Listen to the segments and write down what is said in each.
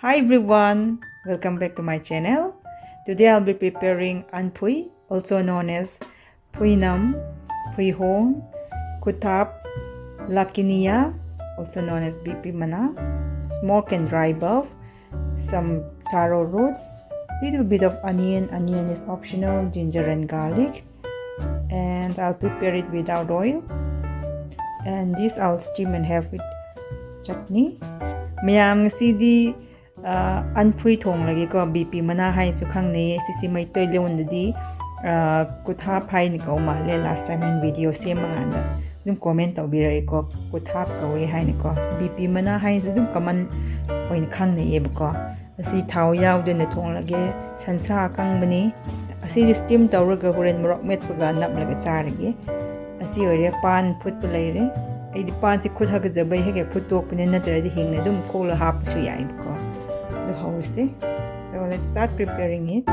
Hi everyone, welcome back to my channel. Today I'll be preparing Anphui, also known as Phui Nam, Phui Hong, Kuthap, Lakinia, also known as BP Mana, smoke and dry bulb, some taro roots, little bit of onion is optional, ginger and garlic, and I'll prepare it without oil. And this I'll steam and have with chutney. Mayam ngasi Anphui thong lagi ko BP mana hai su khang nei sisi mai toy leon di kutha phai ni ko ma le last time in video se manga da dum comment taw bi rai ko kutha ko we hai ni ko BP mana hai su dum kaman oin khang nei eb ko asi thau yaw de na thong lagi sansa kang bani asi steam taw ra horen morok met pa ga nap laga cha ragi asi ore pan phut pa lai re ai di pan si khut ha ga jabai he ke phut tok pne na tra di hing ne dum khol ha pa su yai ko the house. So let's start preparing it.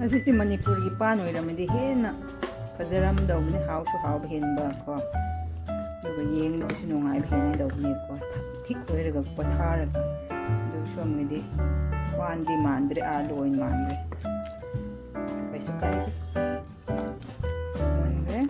Asisi Manipur gi pan oiramadi hena fajaram dawne how shu how hen ba ko do yeng ni su nongai hen dawne ko thik oiraga pathara do shomidi wan di mandre a loin mandre paisu kai mandre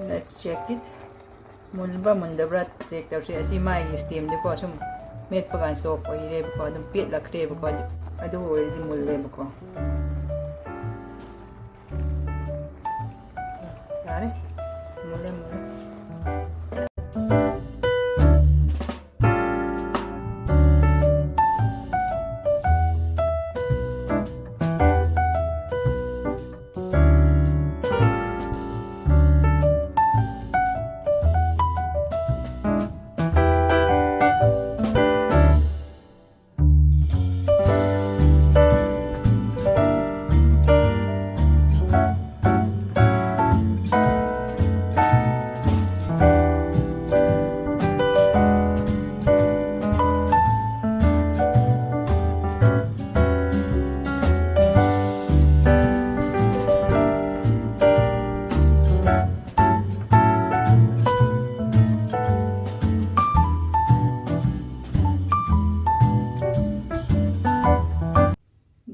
let's check it. Mulba mundabra check tar se asi mai steam de ko sum met pagan soft oi re ko dum pet la kre ko adu oi di mulle ko yare mulle mulle.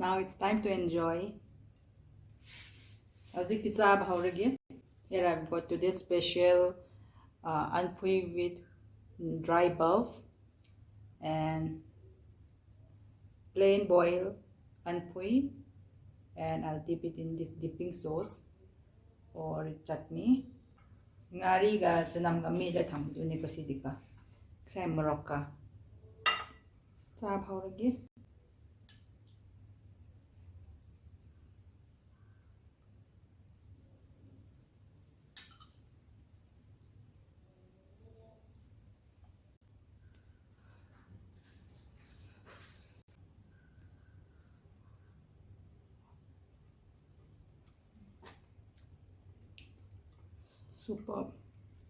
Now it's time to enjoy. Here I've got today's special Anphui with dry bulb and plain boiled Anphui and I'll dip it in this dipping sauce or chutney. Ngari ga chanam ga mi da tham du ni ko sidika. Sai morocca. Cha phawragi. Superb.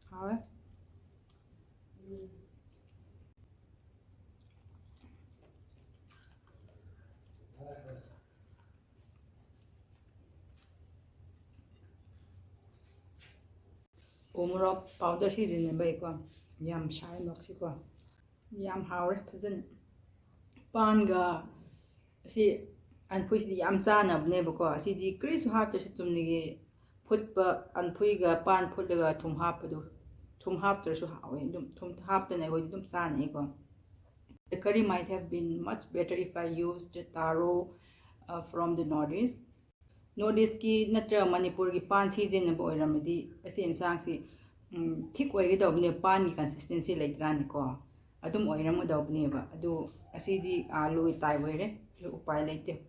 How it? Umrok powder season ba ko. Yam shai mok si ko. Yam haure phazan. Pan ga si anphui si yam cha na ne ba ko. Si di kris ha to si tumni ge put ba anphui ga pan put ga thum ha pa du. Thum hap to su hawe dum thum hap to ne go dum cha ne ko. The curry might have been much better if I used taro from the Northeast. Northeast ki natra Manipur ki pan season na bo ramadi ase insang si thick way do ne pan ki consistency like ran ko adum oiram do ne ba adu asidi alu tai way re upai like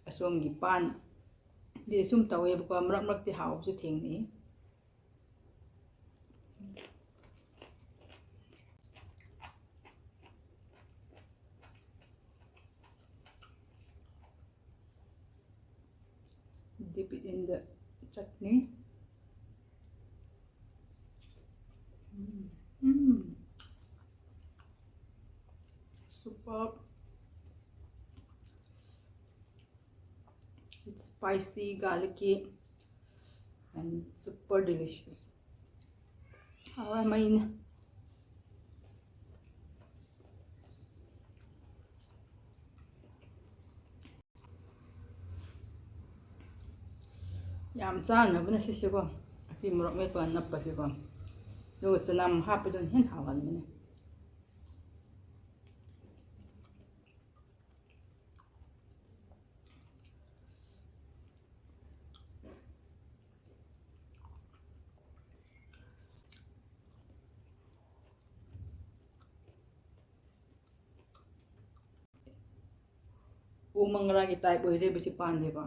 asom gi pan di sum tawe ko amrak mak ti haw su thing ni. Dip it in the chutney. Superb. It's spicy, garlicky, and super delicious. How am I in? Yam cha na bana si ko asi morok me pa nap pa si ko do chanam ha pa don hen hawan mene umangra ki type oi re bisi pan de ko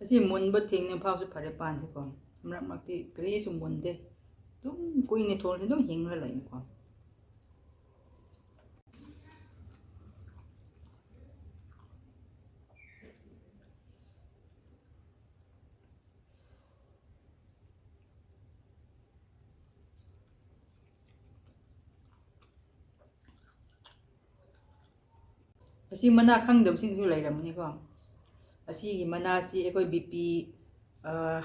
asi mun ba thing ne phau su phare pan se ko amrak mak ti kri su mun de dum koi ne thol de dum hing la lai ko asi mana khang dam sing su lai ram ni ko asi gi mana si ekoi bp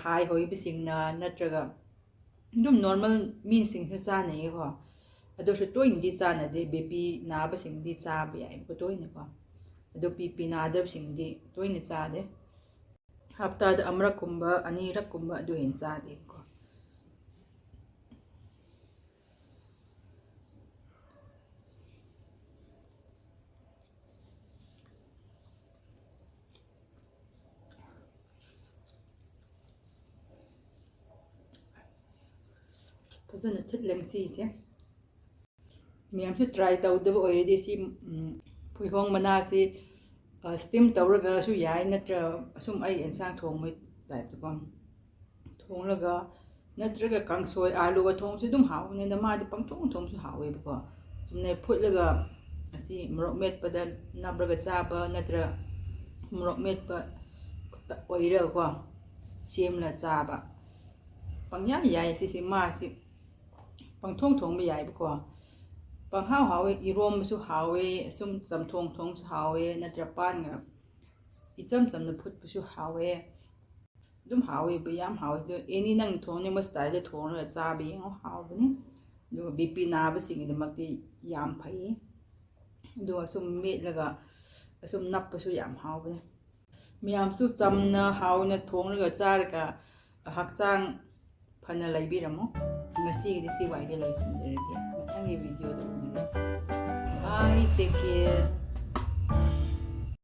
high hoi bi sing na natraga dum normal min sing su cha nei ko ado su toin di cha na de bp na ba sing di cha bi ai ko toin ne ko ado pp na da sing di toin ne cha de hafta da amra kumba ani rak kumba ado hin cha de ko fazana thit leng si se miam su try tau de already si phui hong mana si steam tawraga su yai natra asum ai ensang thong mai type ko thong laga natraga kangsoi alu ga thong su dum haw ne na ma di pang thong su hawe ko sumne phut laga asi morok met pada nabraga cha ba natra morok met pa oira ko sim la cha ba pangya yai si ma si pang thong ba yai ba ko pang haw hawe irom su hawe sum cham thong su hawe natra pan nga icham na phut su hawe dum hawe ba yam hawe do any nang thong ne ma style de thong la cha bi ngo haw bani do bp na ba sing de mak ti yam phai do sum met laga sum nap pa su yam haw bani miyam su cham na haw na thong laga cha ka hakchang phana laibiramo ngasi gi si wai de loisin de mathang gi video do bye take care